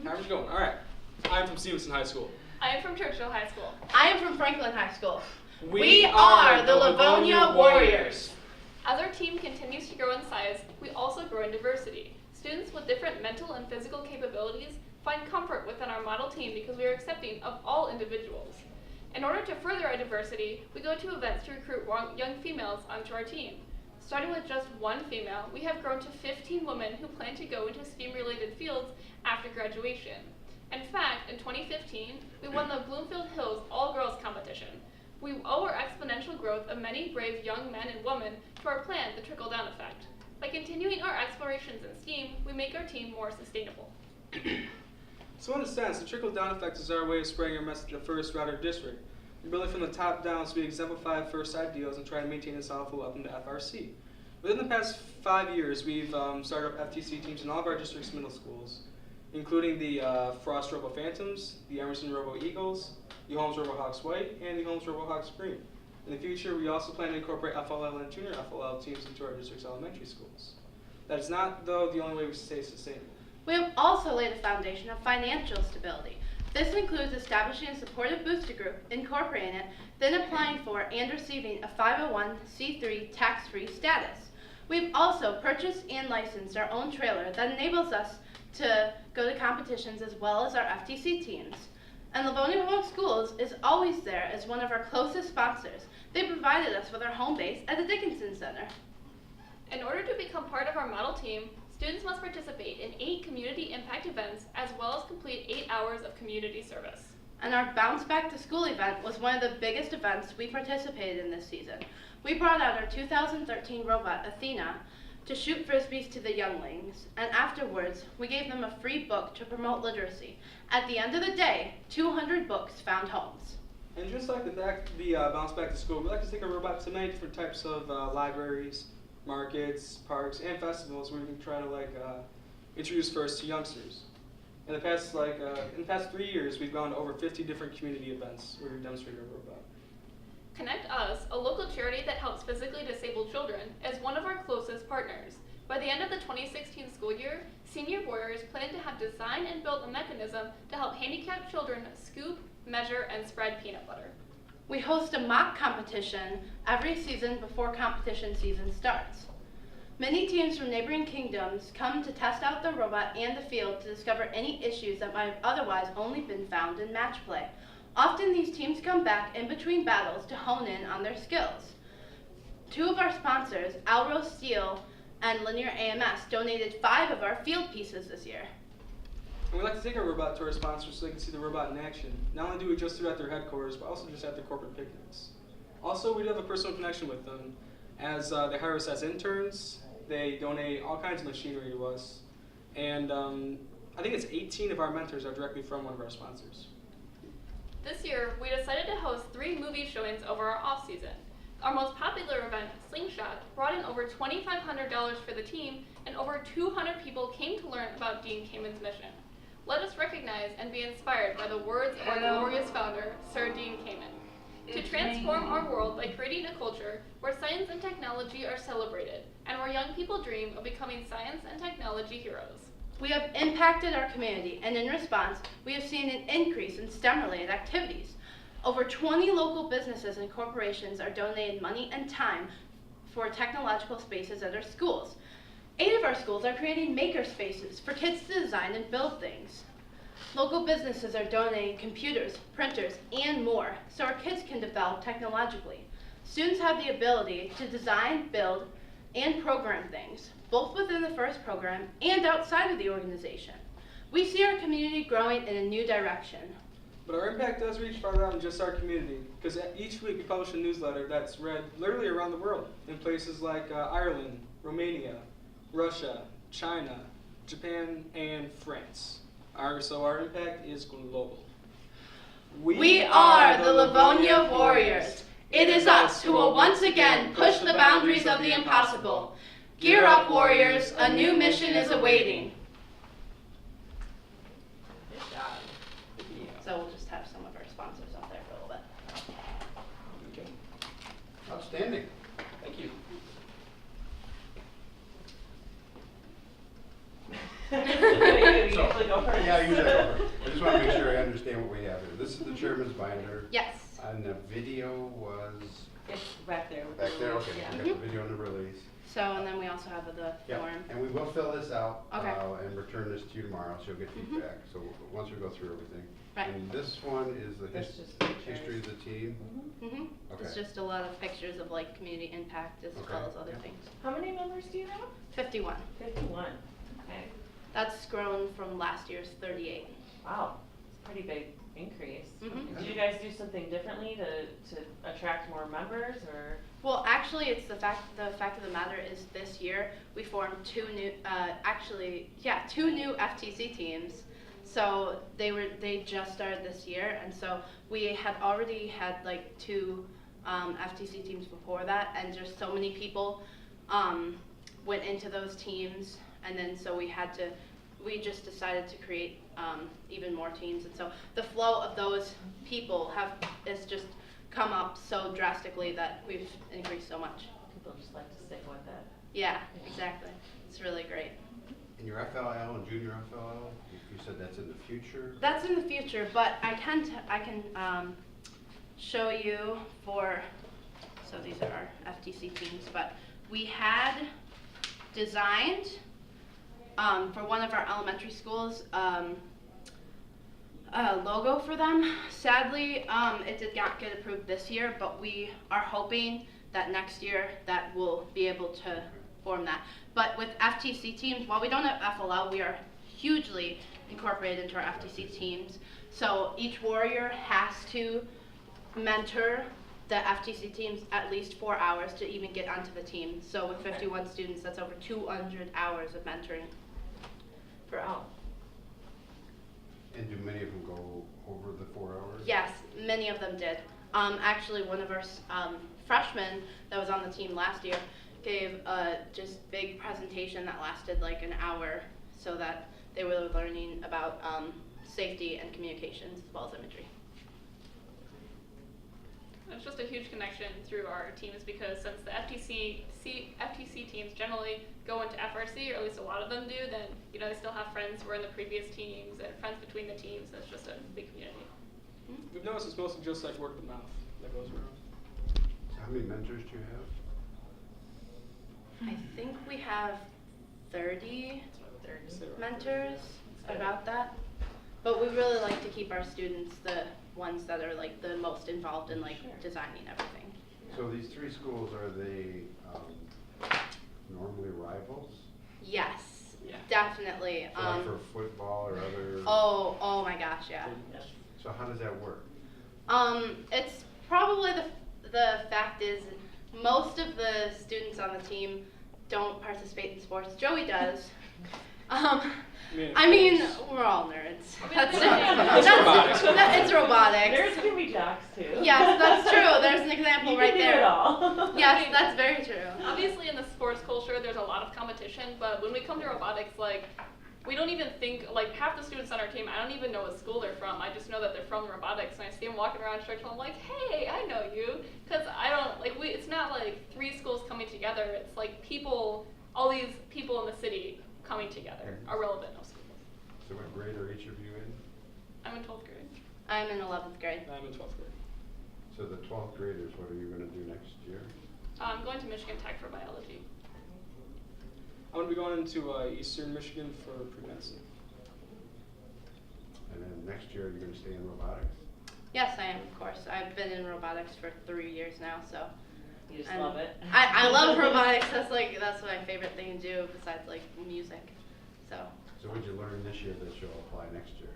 How's it going? All right. I'm from Stevenson High School. I am from Churchill High School. I am from Franklin High School. We are the Livonia Warriors. As our team continues to grow in size, we also grow in diversity. Students with different mental and physical capabilities find comfort within our model team because we are accepting of all individuals. In order to further our diversity, we go to events to recruit young females onto our team. Starting with just one female, we have grown to 15 women who plan to go into STEAM-related fields after graduation. In fact, in 2015, we won the Bloomfield Hills All-Girls Competition. We owe our exponential growth of many brave young men and women to our plan, the trickle-down effect. By continuing our explorations in STEAM, we make our team more sustainable. So in a sense, the trickle-down effect is our way of spreading our message of first throughout our district. We build it from the top down so we exemplify first ideals and try to maintain this alpha up into FRC. Within the past 5 years, we've started up FTC teams in all of our district's middle schools, including the Frost Robo Phantoms, the Emerson Robo Eagles, the Holmes Robo Hawks White, and the Holmes Robo Hawks Green. In the future, we also plan to incorporate FLL and junior FLL teams into our district's elementary schools. That is not, though, the only way we stay sustainable. We have also laid a foundation of financial stability. This includes establishing a supportive booster group, incorporating it, then applying for and receiving a 501c3 tax-free status. We've also purchased and licensed our own trailer that enables us to go to competitions as well as our FTC teams. And Livonia Public Schools is always there as one of our closest sponsors. They provided us with our home base at the Dickinson Center. In order to become part of our model team, students must participate in 8 community impact events as well as complete 8 hours of community service. And our Bounce Back to School event was one of the biggest events we participated in this season. We brought out our 2013 robot, Athena, to shoot frisbees to the younglings, and afterwards, we gave them a free book to promote literacy. At the end of the day, 200 books found homes. And just like the Bounce Back to School, we like to take our robot to many different types of libraries, markets, parks, and festivals where we can try to introduce first to youngsters. In the past 3 years, we've gone to over 50 different community events where we've demonstrated our robot. Connect Us, a local charity that helps physically disabled children, is one of our closest partners. By the end of the 2016 school year, Senior Warriors plan to have designed and built a mechanism to help handicapped children scoop, measure, and spread peanut butter. We host a mock competition every season before competition season starts. Many teams from neighboring kingdoms come to test out the robot and the field to discover any issues that might have otherwise only been found in match play. Often these teams come back in between battles to hone in on their skills. 2 of our sponsors, Alro Steel and Linear AMS, donated 5 of our field pieces this year. And we like to take our robot to our sponsors so they can see the robot in action. Not only do we just do it at their headquarters, but also just at their corporate picnics. Also, we do have a personal connection with them, as they hire us as interns. They donate all kinds of machinery to us, and I think it's 18 of our mentors are directly from one of our sponsors. This year, we decided to host 3 movie showings over our off-season. Our most popular event, Slingshot, brought in over $2,500 for the team, and over 200 people came to learn about Dean Kamen's mission. Let us recognize and be inspired by the words of our glorious founder, Sir Dean Kamen. To transform our world by creating a culture where science and technology are celebrated, and where young people dream of becoming science and technology heroes. We have impacted our community, and in response, we have seen an increase in STEM-related activities. Over 20 local businesses and corporations are donating money and time for technological spaces at our schools. 8 of our schools are creating maker spaces for kids to design and build things. Local businesses are donating computers, printers, and more so our kids can develop technologically. Students have the ability to design, build, and program things, both within the FIRST program and outside of the organization. We see our community growing in a new direction. But our impact does reach farther out than just our community, because each week we publish a newsletter that's read literally around the world, in places like Ireland, Romania, Russia, China, Japan, and France. So our impact is global. We are the Livonia Warriors. It is us who will once again push the boundaries of the impossible. Gear up, Warriors, a new mission is awaiting. Good job. So we'll just have some of our sponsors up there for a little bit. Okay. Outstanding. Thank you. Good, you So, usually go first. yeah, usually I go first. I just want to make sure I understand what we have here. This is the chairman's binder. Yes. And the video was It's back there. with back the there, release, okay, yeah. we got the video and the release. So, and then we also have the Yep, form. and we will fill this out, Okay. and return this to you tomorrow, so you'll get feedback, so once we go through everything. Right. And this one is the That's just pictures. history of the team. Mm-hmm. It's Okay. just a lot of pictures of like community impact as Okay. well as other things. How many members do you have? 51. 51. Okay. That's grown from last year's 38. Wow, it's a pretty big increase. Mhm. Did you guys do something differently to attract more members, or? Well, actually, it's the fact of the matter is this year we formed two new FTC teams. So they just started this year, and so we had already had like two FTC teams before that, and just so many people went into those teams, and then so we just decided to create even more teams, and so the flow of those people has just come up so drastically that we've increased so much. People just like to stick with it. Yeah, exactly. It's really great. And your FLL and junior FLL, you said that's in the future? That's in the future, but I can show you so these are our FTC teams, but we had designed for one of our elementary schools a logo for them. Sadly, it did not get approved this year, but we are hoping that next year that we'll be able to form that. But with FTC teams, while we don't have FLL, we are hugely incorporated into our FTC teams. So each warrior has to mentor the FTC teams at least 4 hours to even get onto the team. So with 51 students, that's over 200 hours of mentoring. Wow. And do many of them go over the 4 hours? Yes, many of them did. Actually, one of our freshmen that was on the team last year gave a just big presentation that lasted like an hour, so that they were learning about safety and communications as well as imagery. It's just a huge connection through our teams because since the FTC teams generally go into FRC, or at least a lot of them do, then they still have friends who were in the previous teams and friends between the teams. It's just a big community. We've noticed it's mostly just like word of mouth that goes around. So how many mentors do you have? I think we have 30 Say around mentors, about that. But we really like to keep our students the ones that are like the most involved in like designing everything. So these three schools, are they normally rivals? Yes, Yeah. definitely. So like for football or other? Oh my gosh, yeah. So how does that work? It's probably the fact is most of the students on the team don't participate in sports. Joey does. I mean, we're all nerds. That's robotics. It's robotics. Nerds can be jocks too. Yes, that's true. There's an example You right can do there. it all. Yes, that's very true. Obviously, in the sports culture, there's a lot of competition, but when we come to robotics, like, we don't even think, like, half the students on our team, I don't even know what school they're from. I just know that they're from robotics, and I see them walking around church, and I'm like, hey, I know you. Because I don't, like, it's not like 3 schools coming together. It's like people, all these people in the city coming together are relevant of schools. So what grade are each of you in? I'm in 12th grade. I'm in 11th grade. I'm in 12th grade. So the 12th graders, what are you going to do next year? I'm going to Michigan Tech for biology. I'm going to be going into Eastern Michigan for pre-medicine. And then next year, you're going to stay in robotics? Yes, I am, of course. I've been in robotics for 3 years now, so. You just I'm- love it. I love robotics. That's my favorite thing to do besides like music. So So what did you learn this year that you'll apply next year?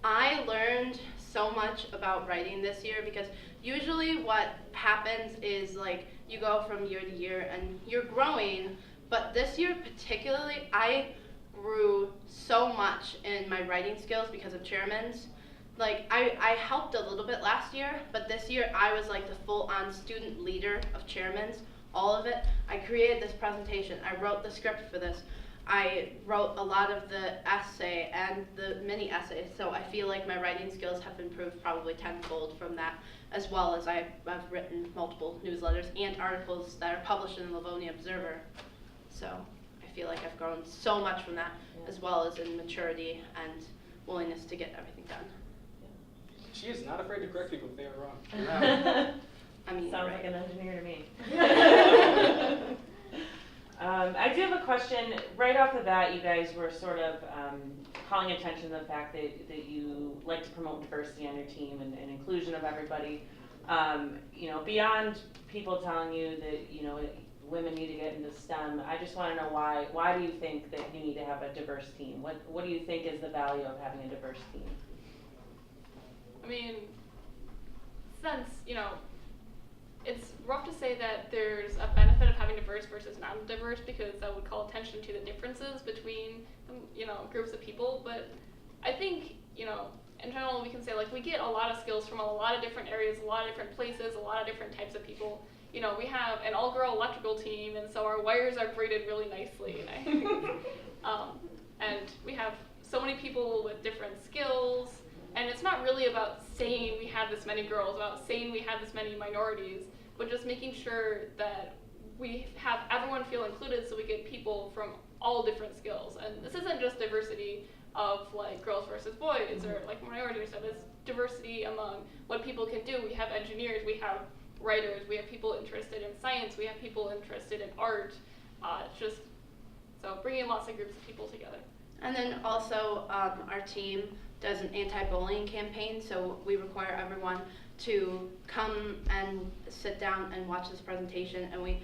I learned so much about writing this year because usually what happens is like you go from year to year and you're growing, but this year particularly I grew so much in my writing skills because of chairman's. Like, I helped a little bit last year, but this year I was like the full-on student leader of chairman's, all of it. I created this presentation. I wrote the script for this. I wrote a lot of the essay and the mini essays, so I feel like my writing skills have improved probably tenfold from that, as well as I've written multiple newsletters and articles that are published in the Livonia Observer. So I feel like I've grown so much from that, as well as in maturity and willingness to get everything done. She is not afraid to correct people if they are wrong. I mean, Sounds right. like an engineer to me. I do have a question. Right off the bat, you guys were sort of calling attention to the fact that you like to promote diversity on your team and inclusion of everybody. You know, beyond people telling you that, you know, women need to get into STEM, I just want to know why do you think that you need to have a diverse team? What do you think is the value of having a diverse team? I mean, since, you know, it's rough to say that there's a benefit of having diverse versus non-diverse because that would call attention to the differences between, you know, groups of people. But I think, you know, in general we can say, like, we get a lot of skills from a lot of different areas, a lot of different places, a lot of different types of people. You know, we have an all-girl electrical team, and so our wires are braided really nicely. And we have so many people with different skills. And it's not really about saying we have this many girls, about saying we have this many minorities, but just making sure that we have everyone feel included so we get people from all different skills. And this isn't just diversity of like girls versus boys or like minorities or stuff, it's diversity among what people can do. We have engineers, we have writers, we have people interested in science, we have people interested in art. Just so bringing lots of groups of people together. And then also our team does an anti-bullying campaign, so we require everyone to come and sit down and watch this presentation, and we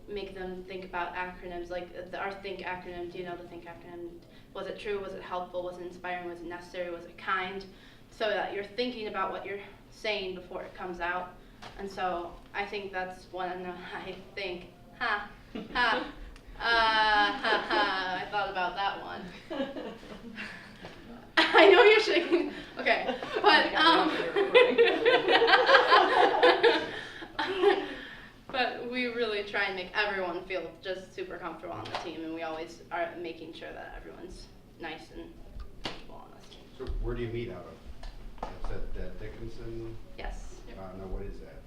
make them think about acronyms, like our THINK acronym. Do you know the THINK acronym? Was it true? Was it helpful? Was it inspiring? Was it necessary? Was it kind? So that you're thinking about what you're saying before it comes out. And so I think that's one, I think, I thought about that one. I know you're shaking. Okay, but but we really try and make everyone feel just super comfortable on the team, and we always are making sure that everyone's nice and comfortable on this team. So where do you meet out of? It's at Dickinson? Yes. No, what is that?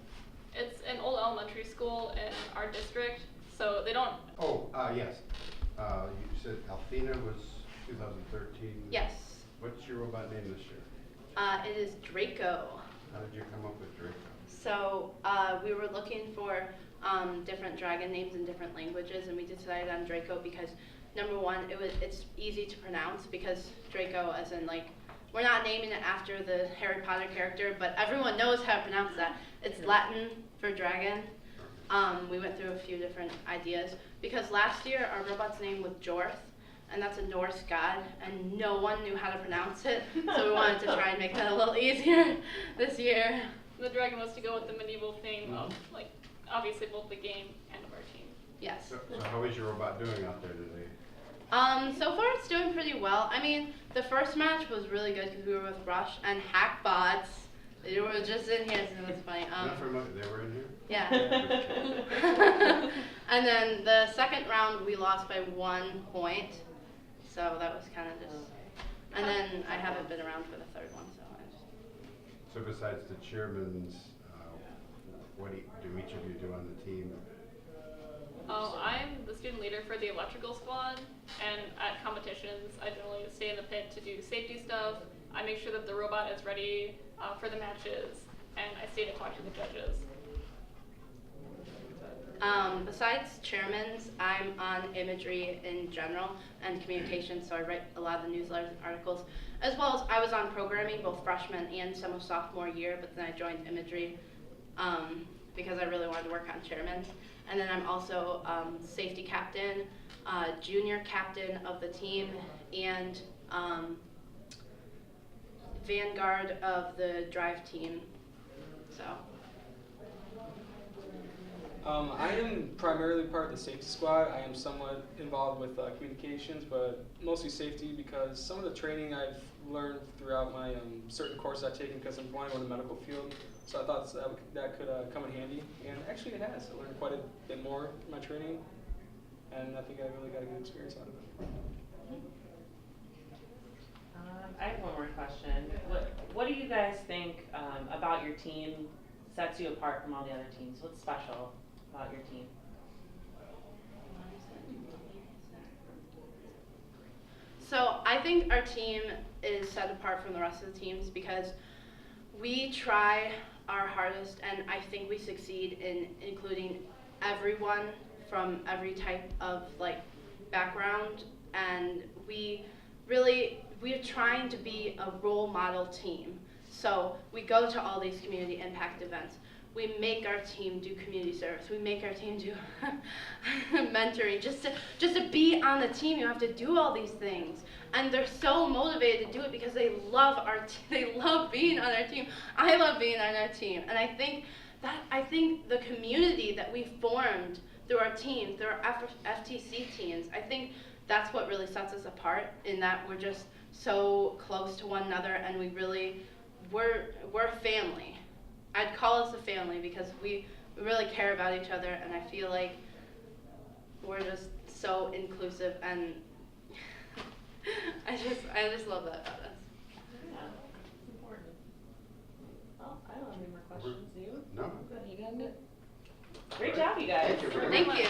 It's an old elementary school in our district, so they don't. Oh, yes. You said Althena was 2013? Yes. What's your robot name this year? It is Draco. How did you come up with Draco? So we were looking for different dragon names in different languages, and we decided on Draco because number one, it's easy to pronounce because Draco, as in like, we're not naming it after the Harry Potter character, but everyone knows how to pronounce that. It's Latin for dragon. We went through a few different ideas because last year our robot's name was Jorth, and that's a Norse god, and no one knew how to pronounce it, so we wanted to try and make that a little easier this year. The dragon was to go with the medieval theme of, like, obviously both the game and of our team. Yes. So how is your robot doing out there today? So far it's doing pretty well. I mean, the first match was really good because we were with Rush and Hackbots. They were just in here, so it was funny. Not for much, they were in here? Yeah. And then the second round we lost by 1 point, so that was kind of just. And then I haven't been around for the third one, so I just. So besides the chairman's, what do each of you do on the team? I'm the student leader for the electrical squad, and at competitions, I generally stay in the pit to do safety stuff. I make sure that the robot is ready for the matches, and I stay to talk to the judges. Besides chairman's, I'm on imagery in general and communications, so I write a lot of the newsletters and articles, as well as I was on programming both freshman and some of sophomore year, but then I joined imagery because I really wanted to work on chairman. And then I'm also safety captain, junior captain of the team, and vanguard of the drive team. So. I am primarily part of the safety squad. I am somewhat involved with communications, but mostly safety because some of the training I've learned throughout my certain courses I've taken because I'm wanting to go in the medical field. So I thought that could come in handy, and actually it has. I learned quite a bit more in my training, and I think I really got a good experience out of it. I have one more question. What do you guys think about your team sets you apart from all the other teams? What's special about your team? think our team is set apart from the rest of the teams because we try our hardest, and I think we succeed in including everyone from every type of like background, and we're trying to be a role model team. So we go to all these community impact events. We make our team do community service. We make our team do mentoring. Just to be on the team, you have to do all these things, and they're so motivated to do it because they love they love being on our team. I love being on our team, and I think the community that we formed through our teams, through our FTC teams, I think that's what really sets us apart. In that we're just so close to one another, and we're a family. I'd call us a family because we really care about each other, and I feel like we're just so inclusive, and I just love that about us. Yeah, it's important. Well, I don't have any more questions. Do you? No. You got it? Great job, you guys. Thank you very Thank much. you.